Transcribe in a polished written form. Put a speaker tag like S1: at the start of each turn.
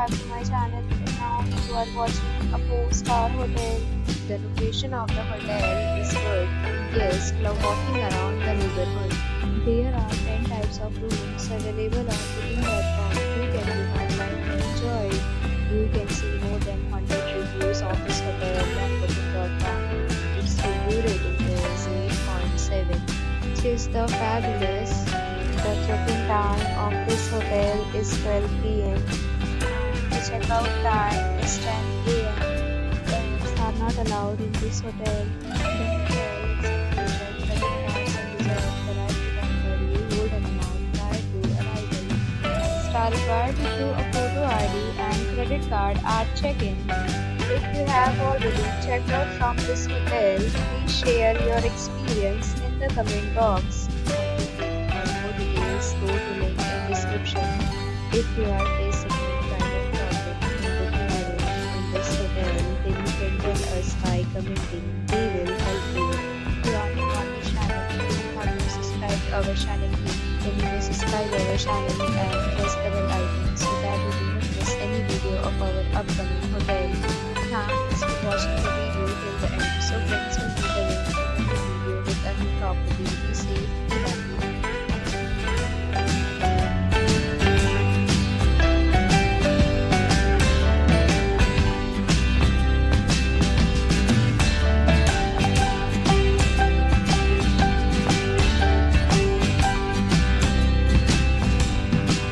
S1: back to my channel. And now you are watching a 4-star hotel. The location of the hotel is good. Guests love walking around the neighborhood. There are 10 types of rooms available on booking.com. You can book online and enjoy it. You can see more than 100 reviews of this hotel on booking.com. Its review rating is 8.7, which is the fabulous. The check-in time of this hotel is 12 p.m. The checkout time is 10 a.m. Pets are not allowed in this hotel. The hotel accepts credit cards and reserves the right to temporarily hold an amount prior to arrival. Guests are required to show a photo ID and credit card at check-in. If you have already checked out from this hotel, please share your experience in the comment box. Go to link in description. If you are facing any kind of problem in booking a room in this hotel, then you can tell us by commenting. We will help you. If you are new on this channel and you have not subscribed our channel, then you may subscribe our channel and press the bell icon so that you do not miss any video of our upcoming hotel. Thanks for watching.